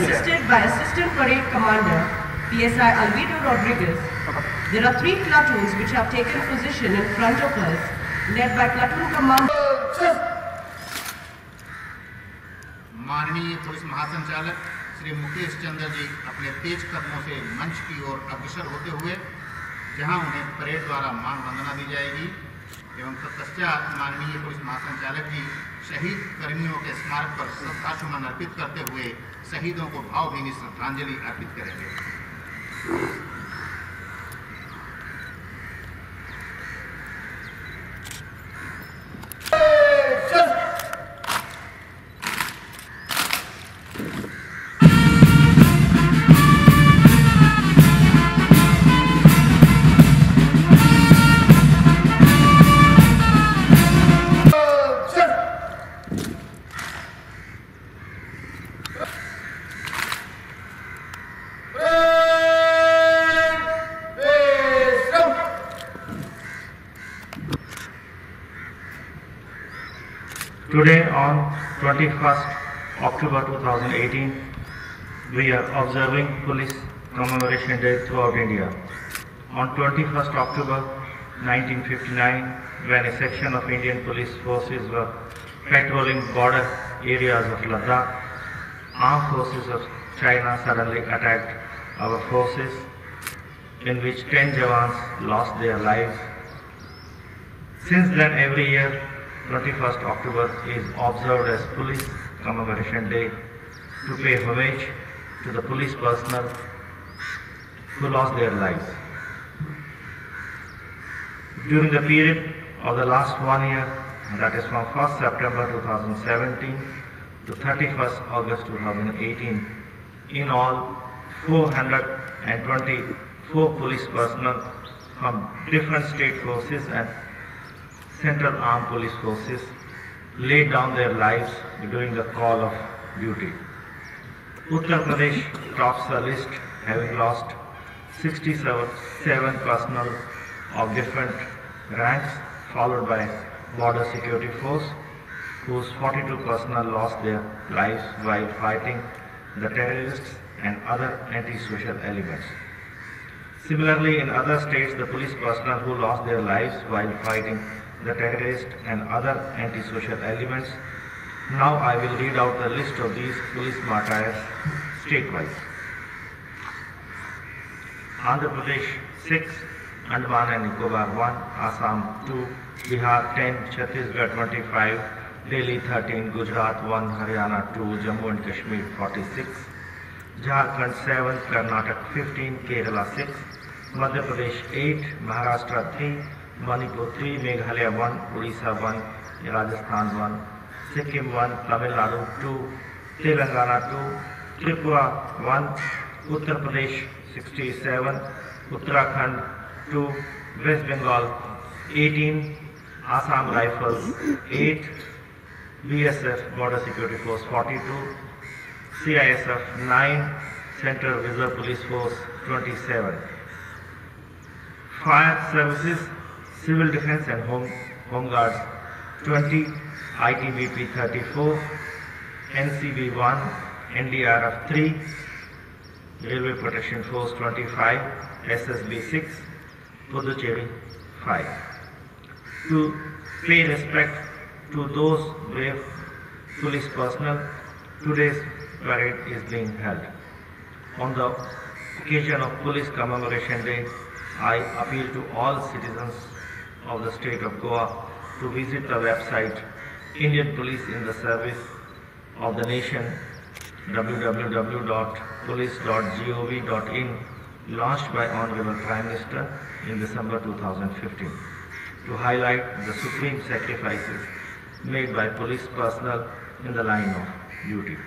Assisted by Assistant Parade Commander PSI Alvido Rodriguez, there are 3 platoons which have taken position in front of us, led by Platoon Commander. माननीय police महासंचालक श्री मुकेश चंद्र जी अपने तेज कदमों से मंच की ओर अग्रसर होते हुए जहां उन्हें परेड द्वारा मान वंदना दी जाएगी एवं तत्पश्चात माननीय पुलिस महासंचालक जी शहीद कर्मियों के स्मारक पर श्रद्धासुमन अर्पित करते हुए शहीदों को भावभीनी श्रद्धांजलि अर्पित करेंगे। Today on 21st October 2018, we are observing Police Commemoration Day throughout India. On 21st October 1959, when a section of Indian police forces were patrolling border areas of Ladakh, armed forces of China suddenly attacked our forces, in which 10 Jawans lost their lives. Since then, every year, 21st October is observed as Police Commemoration Day to pay homage to the police personnel who lost their lives. During the period of the last 1 year, that is from 1st September 2017 to 31st August 2018, in all 424 police personnel from different state forces and Central Armed Police Forces laid down their lives during the call of duty. Uttar Pradesh tops the list, having lost 67 personnel of different ranks, followed by Border Security Force, whose 42 personnel lost their lives while fighting the terrorists and other anti-social elements. Similarly, in other states, the police personnel who lost their lives while fighting the terrorists and other anti-social elements. Now I will read out the list of these police martyrs state-wise. Andhra Pradesh 6, Andaman and Nicobar 1, Assam 2, Bihar 10, Chhattisgarh 25, Delhi 13, Gujarat 1, Haryana 2, Jammu and Kashmir 46, Jharkhand 7, Karnataka 15, Kerala 6, Madhya Pradesh 8, Maharashtra 3, Manipur 3, Meghalaya 1, Odisha 1, Rajasthan 1, Sikkim 1, Tamil Nadu 2, Telangana 2, Tripura 1, Uttar Pradesh 67, Uttarakhand 2, West Bengal 18, Assam Rifles 8, BSF Border Security Force 42, CISF 9, Central Reserve Police Force 27. Fire Services, Civil Defense and Home Guards 20, ITBP 34, NCB 1, NDRF 3, Railway Protection Force 25, SSB 6, Puducherry 5. To pay respect to those brave police personnel, today's parade is being held. On the occasion of Police Commemoration Day, I appeal to all citizens of the state of Goa to visit the website Indian Police in the Service of the Nation www.police.gov.in, launched by Honorable Prime Minister in December 2015, to highlight the supreme sacrifices made by police personnel in the line of duty.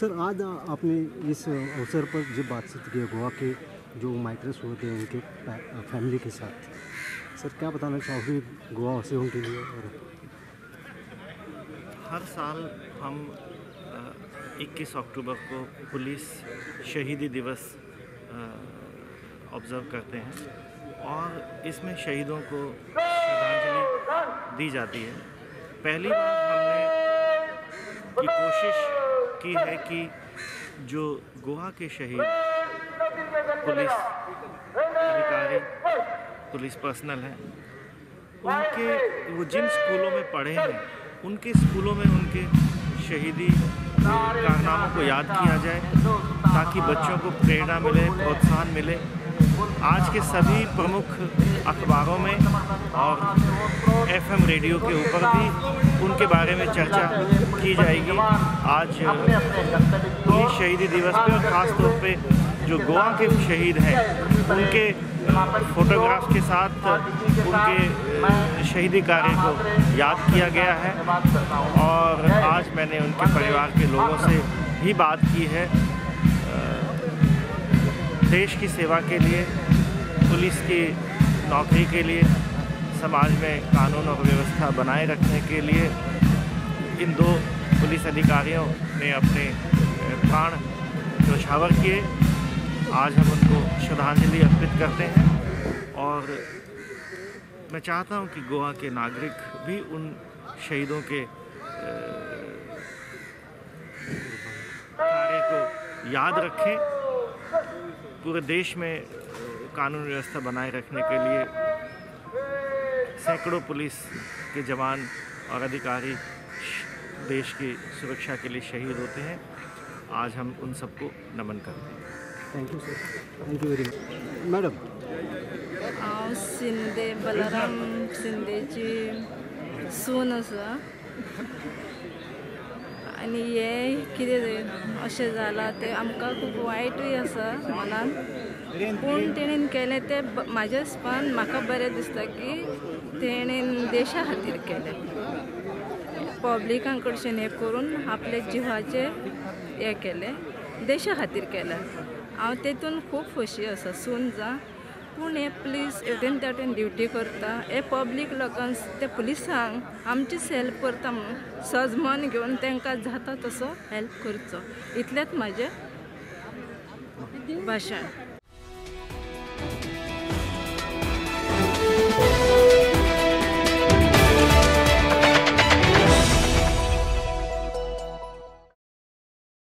Sir, आज आपने इस अवसर पर जो बातचीत की गोवा के जो माइग्रेंट्स होते हैं उनके फैमिली के साथ, सर क्या बताना चाहोगे गोवा वासियों के लिए? और हर साल हम 21 अक्टूबर को पुलिस शहीदी दिवस ऑब्ज़र्व करते हैं और इसमें शहीदों को श्रद्धांजलि दी जाती है। पहली बार हमने की कोशिश की है कि जो गोवा के शहीद पुलिस अधिकारी, पुलिस पर्सनल हैं, उनके वो जिन स्कूलों में पढ़े हैं उनके स्कूलों में उनके शहीदी कारनामों को याद किया जाए ताकि बच्चों को प्रेरणा मिले, प्रोत्साहन मिले। आज के सभी प्रमुख अखबारों में और FM रेडियो के ऊपर भी उनके बारे में चर्चा की जाएगी। आज पुलिस शहीदी दिवस पे और ख़ास तौर पे जो गोवा के शहीद हैं उनके फोटोग्राफ्स के साथ उनके शहीदी कार्य को याद किया गया है। और आज मैंने उनके परिवार के लोगों से भी बात की है। देश की सेवा के लिए, पुलिस की नौकरी के लिए, समाज में कानून और व्यवस्था बनाए रखने के लिए इन दो पुलिस अधिकारियों ने अपने प्राण न्यौछावर किए। आज हम उनको श्रद्धांजलि अर्पित करते हैं और मैं चाहता हूं कि गोवा के नागरिक भी उन शहीदों के कार्य को याद रखें। पूरे देश में कानून व्यवस्था बनाए रखने के लिए सैकड़ों पुलिस के जवान और अधिकारी देश की सुरक्षा के लिए शहीद होते हैं। आज हम उन सबको नमन करते हैं। Thank you sir, thank you very much. Madam, हांव शिंदे बलराम शिंदेची सून आसा आनी हे कितें अशें जालां तें आमकां खूब वायटूय आसा मनान, पूण तेणेन केलें तें म्हाज्या हिसपान म्हाका बरें दिसता की तेणेन देशा खातीर केलें, पब्लिकां कडच्यान हें करून आपले जिवाचें हें केलें, देशा खातीर केलें। हांव तेतून खूब खोशी आसा सून जावन, पूण हे पुलीस हेवटेन तेवटेन ड्युटी करता, हे पब्लीक लोकांक ते पुलिसांक आमचीच हेल्प करता म्हणून सजमन घेवन तांकां जाता तसो हेल्प करचो, इतलेंच म्हाजें भाशण।